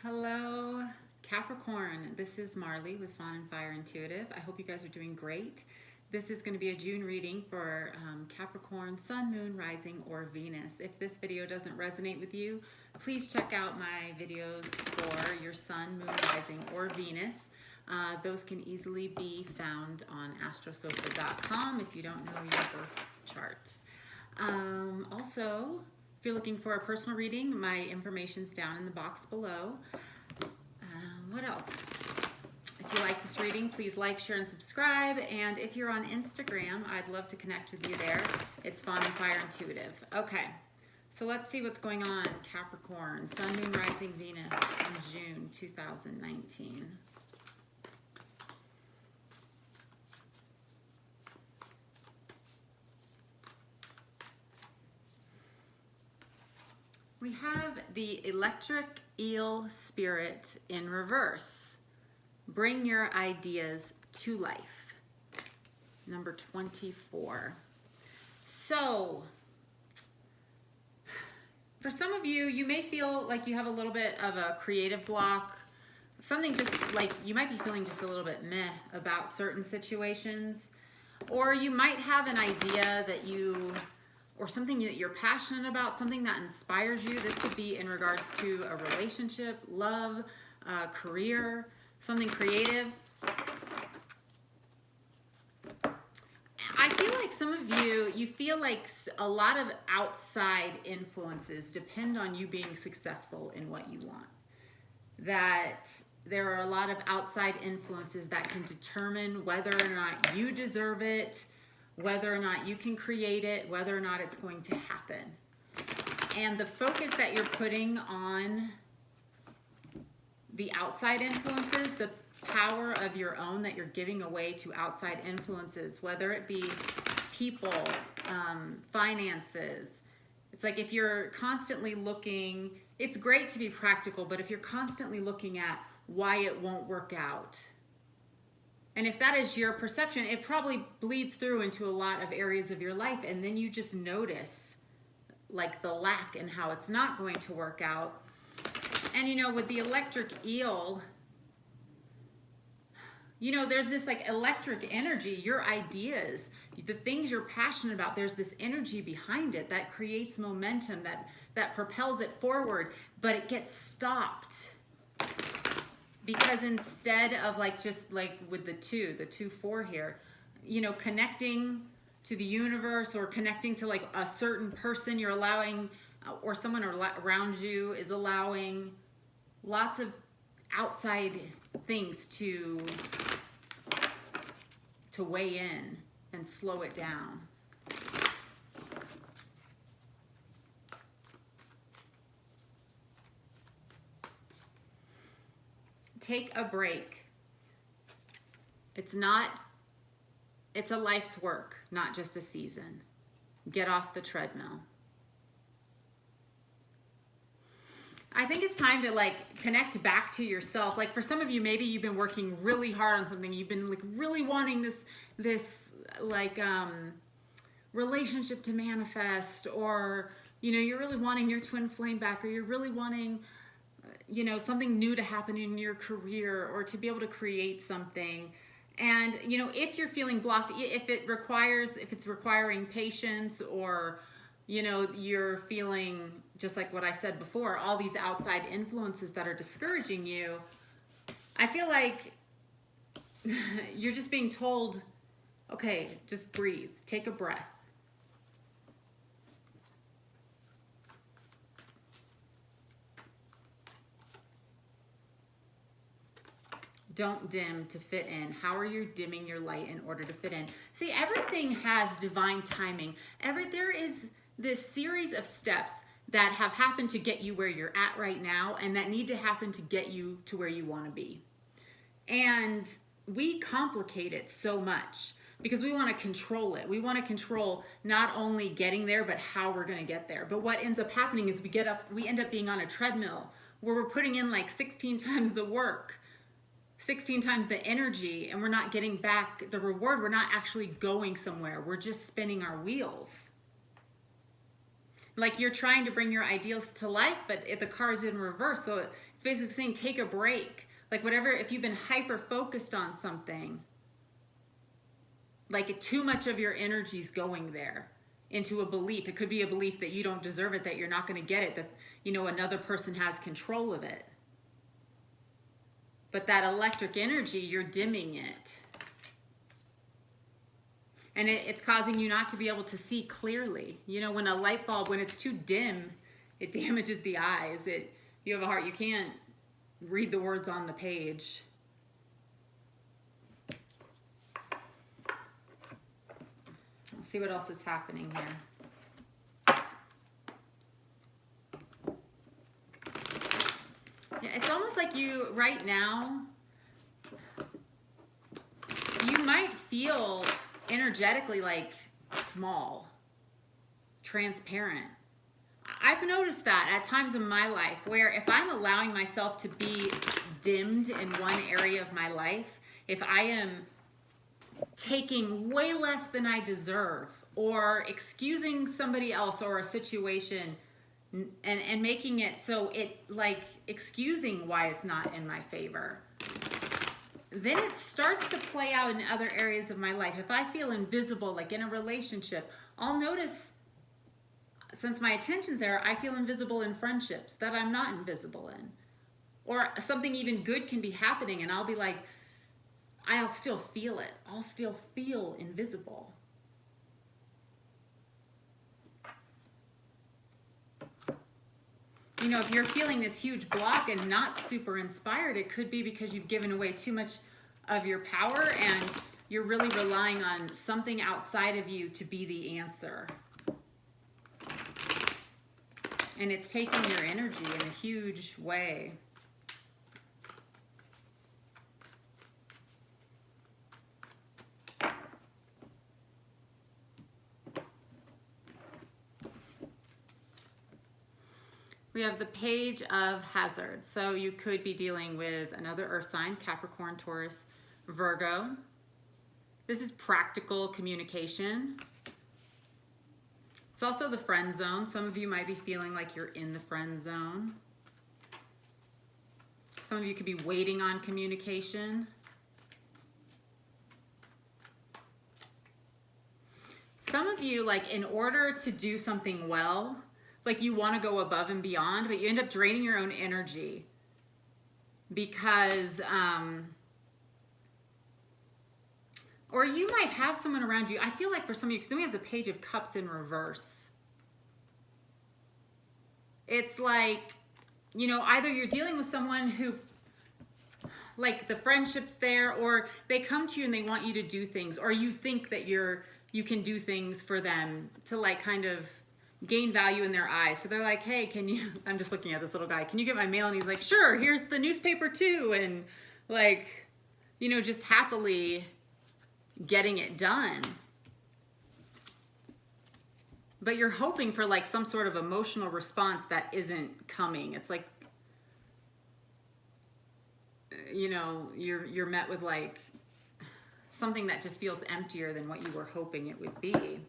Hello, Capricorn. This is Marley with Fawn and Fire Intuitive. I hope you guys are doing great. This is going to be a June reading for Capricorn, Sun, Moon, Rising, or Venus. If this video doesn't resonate with you, please check out my videos for your Sun, Moon, Rising, or Venus. Those can easily be found on astrosofa.com if you don't know your birth chart. Also, if you're looking for a personal reading, my information's down in the box below. What else? If you like this reading, please like, share, and subscribe. And if you're on Instagram, I'd love to connect with you there. It's Fawn and Fire Intuitive. Okay, so let's see what's going on. Capricorn, Sun, Moon, Rising, Venus in June 2019. We have the Electric Eel Spirit in reverse. Bring your ideas to life. Number 24. So, for some of you, you may feel like you have a little bit of a creative block. Something just like you might be feeling just a little bit meh about certain situations. Or you might have an idea that or something that you're passionate about, something that inspires you. This could be in regards to a relationship, love, career, something creative. I feel like some of you feel like a lot of outside influences depend on you being successful in what you want. That there are a lot of outside influences that can determine whether or not you deserve it, whether or not you can create it, whether or not it's going to happen. And the focus that you're putting on the outside influences, the power of your own that you're giving away to outside influences, whether it be people, finances. It's like if you're constantly looking, it's great to be practical, but if you're constantly looking at why it won't work out, and if that is your perception, it probably bleeds through into a lot of areas of your life, and then you just notice like the lack in how it's not going to work out. And with the electric eel, there's this like electric energy, your ideas, the things you're passionate about, there's this energy behind it that creates momentum, that propels it forward, but it gets stopped. Because instead of just like with the 2-4 here, connecting to the universe or connecting to like a certain person, you're allowing, or someone around you is allowing lots of outside things to weigh in and slow it down. Take a break. It's a life's work, not just a season. Get off the treadmill. I think it's time to connect back to yourself. Like for some of you, maybe you've been working really hard on something. You've been really wanting this relationship to manifest, or you're really wanting your twin flame back, or you're really wanting something new to happen in your career, or to be able to create something. And, if you're feeling blocked, if it's requiring patience, or, you're feeling just like what I said before, all these outside influences that are discouraging you, I feel like you're just being told, okay, just breathe, take a breath. Don't dim to fit in. How are you dimming your light in order to fit in? See, everything has divine timing. There is this series of steps that have happened to get you where you're at right now, and that need to happen to get you to where you want to be. And we complicate it so much because we want to control it. We want to control not only getting there, but how we're going to get there. But what ends up happening is we end up being on a treadmill where we're putting in 16 times the work, 16 times the energy, and we're not getting back the reward. We're not actually going somewhere. We're just spinning our wheels. Like you're trying to bring your ideals to life, but the card's in reverse. So it's basically saying take a break. Like whatever, if you've been hyper focused on something, like too much of your energy's going there into a belief. It could be a belief that you don't deserve it, that you're not going to get it, that, you know, another person has control of it. But that electric energy, you're dimming it. And it's causing you not to be able to see clearly. You know, when a light bulb, when it's too dim, it damages the eyes. You have a heart, you can't read the words on the page. Let's see what else is happening here. Yeah, it's almost like you, right now, you might feel energetically like small, transparent. I've noticed that at times in my life where if I'm allowing myself to be dimmed in one area of my life, if I am taking way less than I deserve or excusing somebody else or a situation and making it so it like excusing why it's not in my favor, then it starts to play out in other areas of my life. If I feel invisible, like in a relationship, I'll notice, since my attention's there, I feel invisible in friendships that I'm not invisible in. Or something even good can be happening and I'll be like, I'll still feel it. I'll still feel invisible. You know, if you're feeling this huge block and not super inspired, it could be because you've given away too much of your power and you're really relying on something outside of you to be the answer. And it's taking your energy in a huge way. We have the Page of Hazards. So you could be dealing with another earth sign, Capricorn, Taurus, Virgo. This is practical communication. It's also the friend zone. Some of you might be feeling like you're in the friend zone. Some of you could be waiting on communication. Some of you, like, in order to do something well, like you want to go above and beyond, but you end up draining your own energy because, or you might have someone around you. I feel like for some of you, because then we have the Page of Cups in reverse. It's like, you know, either you're dealing with someone who, like the friendship's there, or they come to you and they want you to do things, or you think that you can do things for them to like kind of gain value in their eyes. So they're like, hey, can you, I'm just looking at this little guy, can you get my mail? And he's like, sure, here's the newspaper too. And like, you know, just happily getting it done. But you're hoping for like some sort of emotional response that isn't coming. It's like, you know, you're met with like something that just feels emptier than what you were hoping it would be.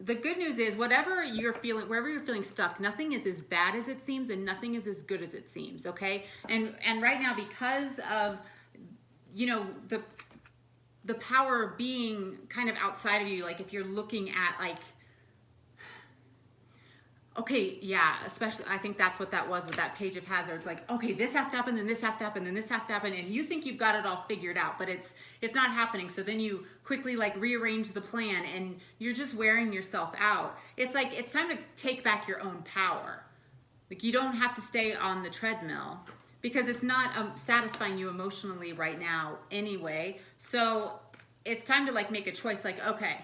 The good news is whatever you're feeling, wherever you're feeling stuck, nothing is as bad as it seems and nothing is as good as it seems, okay? And right now, because of, you know, the power being kind of outside of you, like if you're looking at like, okay, yeah, especially, I think that's what that was with that Page of Hazards. Like, okay, this has to happen, then this has to happen, then this has to happen, and you think you've got it all figured out, but it's not happening. So then you quickly like rearrange the plan, and you're just wearing yourself out. It's like, it's time to take back your own power. Like, you don't have to stay on the treadmill because it's not satisfying you emotionally right now anyway. So it's time to like make a choice. Like, okay,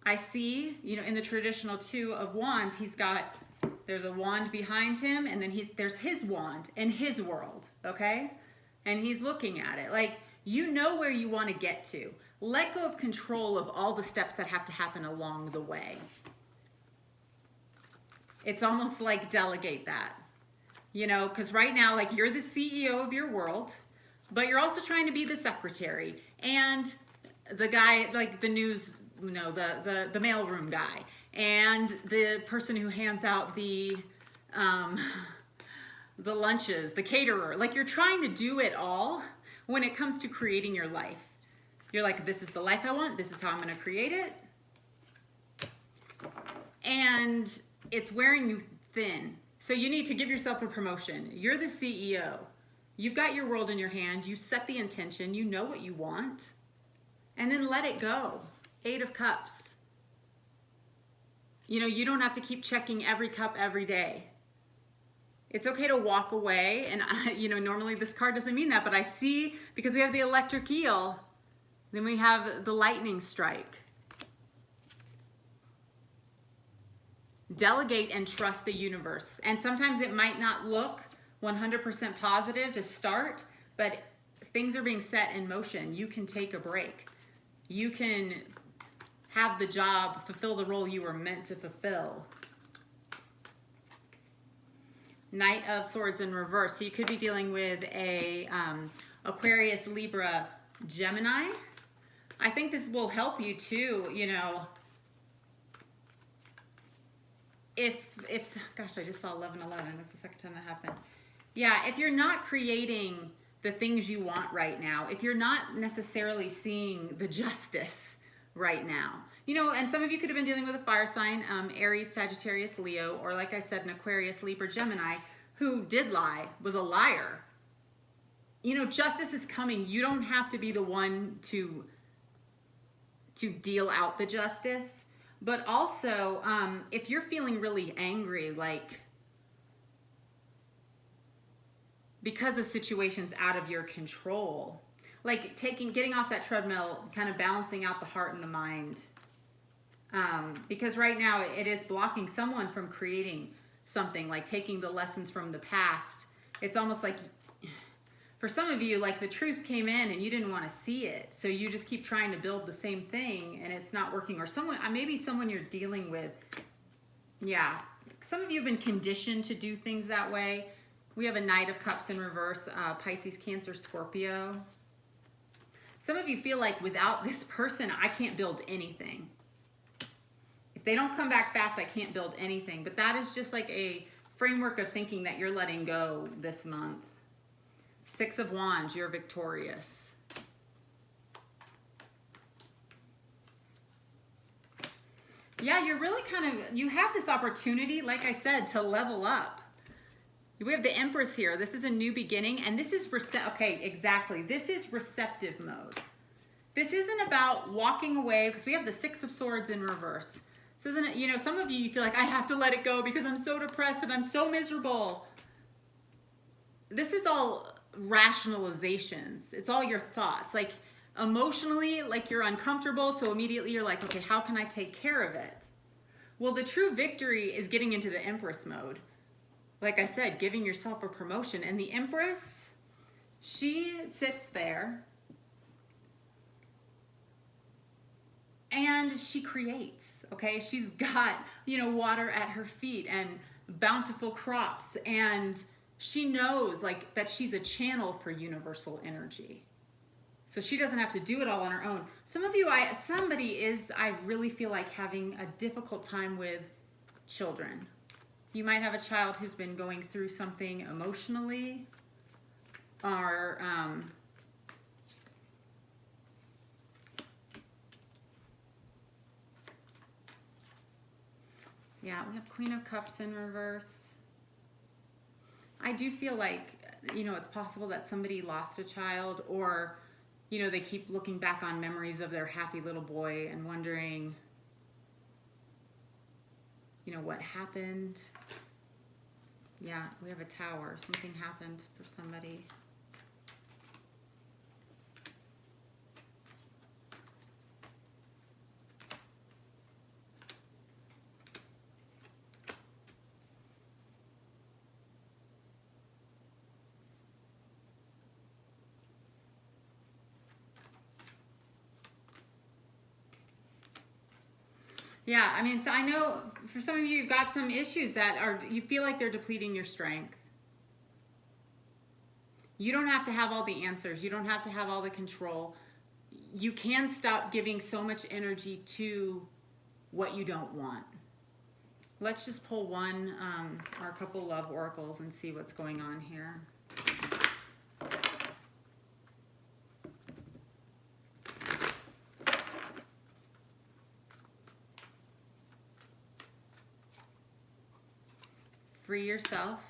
I see, you know, in the traditional Two of Wands, there's a wand behind him, and then there's his wand in his world, okay? And he's looking at it. Like, you know where you want to get to. Let go of control of all the steps that have to happen along the way. It's almost like delegate that, you know, because right now, like, you're the CEO of your world, but you're also trying to be the secretary and the guy, like the news, the mailroom guy. and the person who hands out um, the lunches, the caterer. Like, you're trying to do it all when it comes to creating your life. You're like, this is the life I want. This is how I'm going to create it. And it's wearing you thin. So you need to give yourself a promotion. You're the CEO. You've got your world in your hand. You set the intention. You know what you want. And then let it go. 8 of Cups. You know, you don't have to keep checking every cup every day. It's okay to walk away. And, you know, normally this card doesn't mean that, but I see, because we have the electric eel, then we have the lightning strike. Delegate and trust the universe. And sometimes it might not look 100% positive to start, but things are being set in motion. You can take a break. You can have the job, fulfill the role you were meant to fulfill. Knight of Swords in reverse. So you could be dealing with a Aquarius, Libra, Gemini. I think this will help you too, you know. If gosh, I just saw 1111. That's the second time that happened. Yeah, if you're not creating the things you want right now, if you're not necessarily seeing the justice right now, you know, and some of you could have been dealing with a fire sign, Aries, Sagittarius, Leo, or like I said, an Aquarius, Libra, Gemini, who did lie, was a liar. You know, justice is coming. You don't have to be the one to deal out the justice. But also, if you're feeling really angry, like because the situation's out of your control, like getting off that treadmill, kind of balancing out the heart and the mind. Because right now it is blocking someone from creating something, like taking the lessons from the past. It's almost like, for some of you, like the truth came in and you didn't want to see it. So you just keep trying to build the same thing and it's not working. Or maybe someone you're dealing with. Yeah. Some of you have been conditioned to do things that way. We have a Knight of Cups in reverse, Pisces, Cancer, Scorpio. Some of you feel like without this person, I can't build anything. If they don't come back fast, I can't build anything. But that is just like a framework of thinking that you're letting go this month. 6 of Wands, you're victorious. Yeah, you're really you have this opportunity, like I said, to level up. We have the Empress here. This is a new beginning, and this is, okay, exactly. This is receptive mode. This isn't about walking away, because we have the 6 of Swords in reverse. This isn't, you know, some of you feel like, I have to let it go because I'm so depressed and I'm so miserable. This is all rationalizations. It's all your thoughts. Like emotionally, like you're uncomfortable, so immediately you're like, okay, how can I take care of it? Well, the true victory is getting into the Empress mode. Like I said, giving yourself a promotion. And the Empress, she sits there and she creates, okay? She's got, you know, water at her feet and bountiful crops, and she knows like that she's a channel for universal energy. So she doesn't have to do it all on her own. Some of you, I really feel like having a difficult time with children. You might have a child who's been going through something emotionally, or yeah, we have Queen of Cups in reverse. I do feel like, you know, it's possible that somebody lost a child, or, you know, they keep looking back on memories of their happy little boy and wondering, you know, what happened. Yeah, we have a Tower. Something happened for somebody. Yeah, I mean, so I know for some of you, you've got some issues that you feel like they're depleting your strength. You don't have to have all the answers. You don't have to have all the control. You can stop giving so much energy to what you don't want. let's just pull one or a couple love oracles and see what's going on here. Free yourself.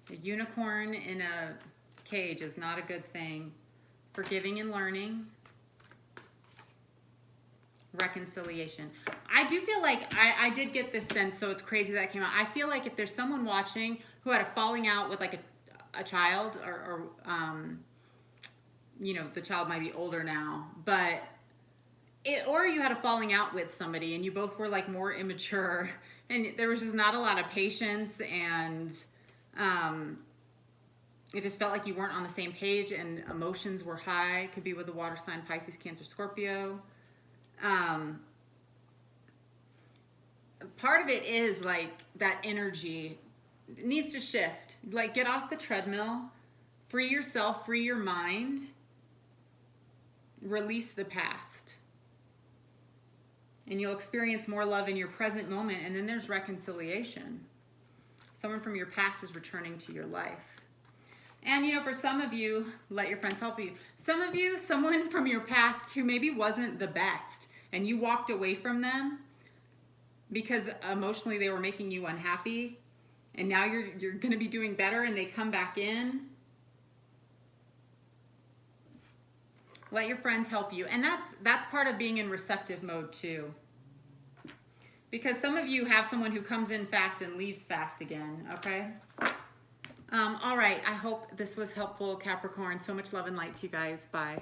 A unicorn in a cage is not a good thing. Forgiving and learning. Reconciliation. I do feel like I did get this sense, so it's crazy that came out. I feel like if there's someone watching who had a falling out with like a child, or you know, the child might be older now, but or you had a falling out with somebody and you both were like more immature and there was just not a lot of patience, and it just felt like you weren't on the same page and emotions were high. Could be with the water sign, Pisces, Cancer, Scorpio. Part of it is like that energy needs to shift. Like, get off the treadmill, free yourself, free your mind, release the past. And you'll experience more love in your present moment, and then there's reconciliation. Someone from your past is returning to your life. And you know, for some of you, let your friends help you. Some of you, someone from your past who maybe wasn't the best, and you walked away from them because emotionally they were making you unhappy, and now you're going to be doing better, and they come back in. Let your friends help you. And that's part of being in receptive mode too. Because some of you have someone who comes in fast and leaves fast again, okay? All right, I hope this was helpful, Capricorn. So much love and light to you guys. Bye.